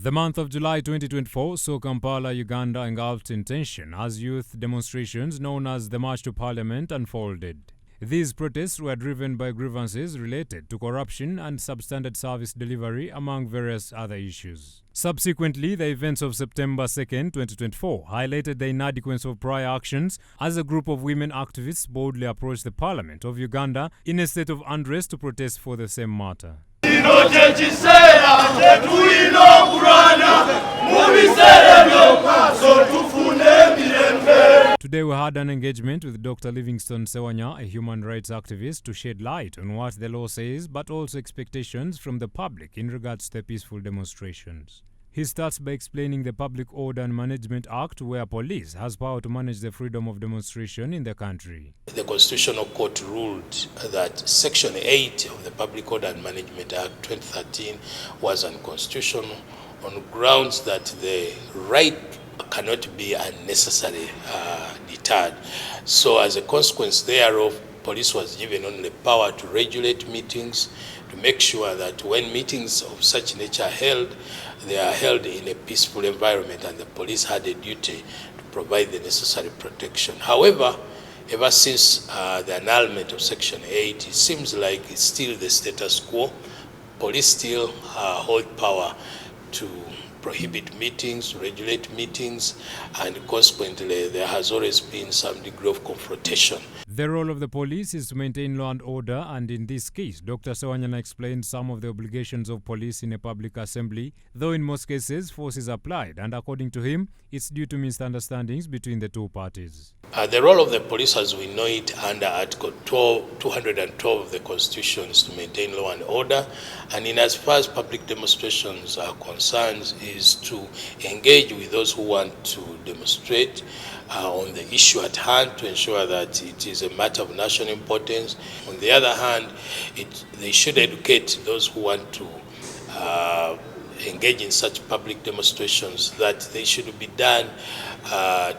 The month of July 2024 saw Kampala, Uganda engulfed in tension as youth demonstrations known as the March to Parliament unfolded. These protests were driven by grievances related to corruption and substandard service delivery, among various other issues. Subsequently, the events of September 2, 2024 highlighted the inadequacy of prior actions as a group of women activists boldly approached the Parliament of Uganda in a state of unrest to protest for the same matter. Today we had an engagement with Dr. Livingstone Sewanya, a human rights activist, to shed light on what the law says but also expectations from the public in regards to the peaceful demonstrations. He starts by explaining the Public Order and Management Act, where police has power to manage the freedom of demonstration in the country. The Constitutional Court ruled that Section 8 of the Public Order and Management Act 2013 was unconstitutional on grounds that the right cannot be unnecessarily deterred. So as a consequence thereof, police was given only power to regulate meetings, to make sure that when meetings of such nature are held, they are held in a peaceful environment, and the police had a duty to provide the necessary protection. However, ever since the annulment of Section 8, it seems like it's still the status quo. Police still hold power to prohibit meetings, regulate meetings, and consequently there has always been some degree of confrontation. The role of the police is to maintain law and order, and in this case, Dr. Sewanya explained some of the obligations of police in a public assembly, though in most cases force is applied, and according to him, it's due to misunderstandings between the two parties. The role of the police as we know it under Article 212 of the Constitution is to maintain law and order, and in as far as public demonstrations are concerned is to engage with those who want to demonstrate on the issue at hand to ensure that it is a matter of national importance. On the other hand, they should educate those who want to engage in such public demonstrations that they should be done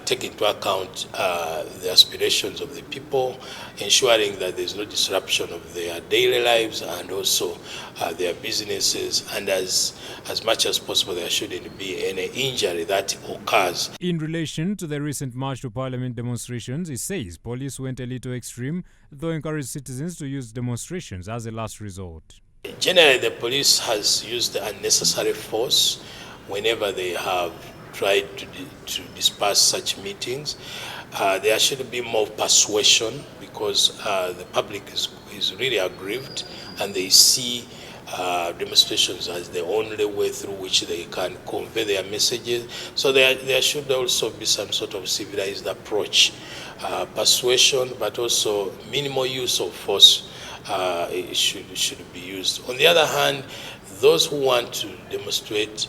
take into account the aspirations of the people, ensuring that there's no disruption of their daily lives and also their businesses, and as much as possible there shouldn't be any injury that occurs. In relation to the recent March to Parliament demonstrations, he says police went a little extreme, though encouraged citizens to use demonstrations as a last resort. Generally, the police has used unnecessary force whenever they have tried to disperse such meetings. There should be more persuasion because the public is really aggrieved, and they see demonstrations as the only way through which they can convey their messages. So there should also be some sort of civilized approach, persuasion, but also minimal use of force. It should be used. On the other hand, those who want to demonstrate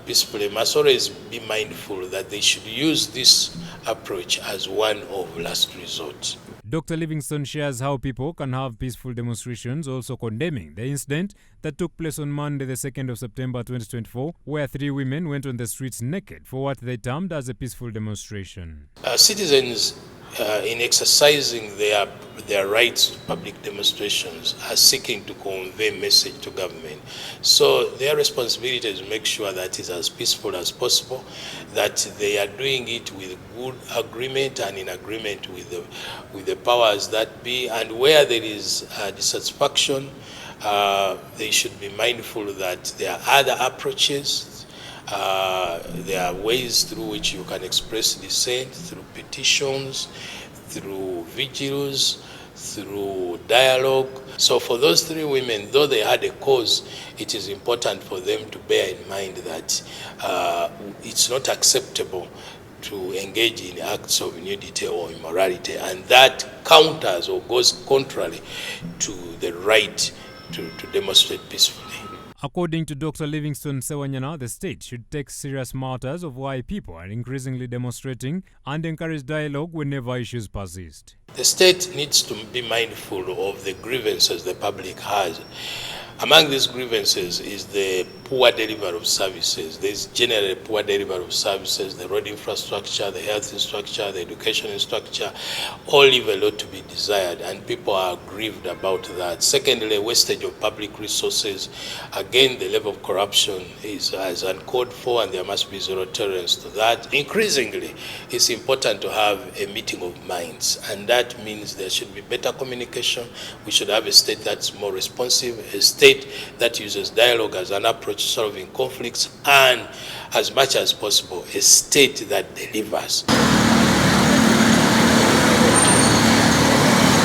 peacefully must always be mindful that they should use this approach as one of last resort. Dr. Livingstone shares how people can have peaceful demonstrations, also condemning the incident that took place on Monday, the 2nd of September 2024, where 3 women went on the streets naked for what they termed as a peaceful demonstration. Citizens, in exercising their rights to public demonstrations, are seeking to convey message to government. So their responsibility is to make sure that it's as peaceful as possible, that they are doing it with good agreement and in agreement with the powers that be, and where there is dissatisfaction, they should be mindful that there are other approaches. There are ways through which you can express dissent, through petitions, through vigils, through dialogue. So for those 3 women, though they had a cause, it is important for them to bear in mind that it's not acceptable to engage in acts of nudity or immorality, and that counters or goes contrary to the right to demonstrate peacefully. According to Dr. Livingstone Sewanya, the state should take serious matters of why people are increasingly demonstrating and encourage dialogue whenever issues persist. The state needs to be mindful of the grievances the public has. Among these grievances is the poor delivery of services. There's generally poor delivery of services. The road infrastructure, the health infrastructure, the education infrastructure, all leave a lot to be desired, and people are grieved about that. Secondly, wastage of public resources. Again, the level of corruption is uncalled for, and there must be zero tolerance to that. Increasingly, it's important to have a meeting of minds, and that means there should be better communication. We should have a state that's more responsive, a state that uses dialogue as an approach to solving conflicts, and as much as possible, a state that delivers.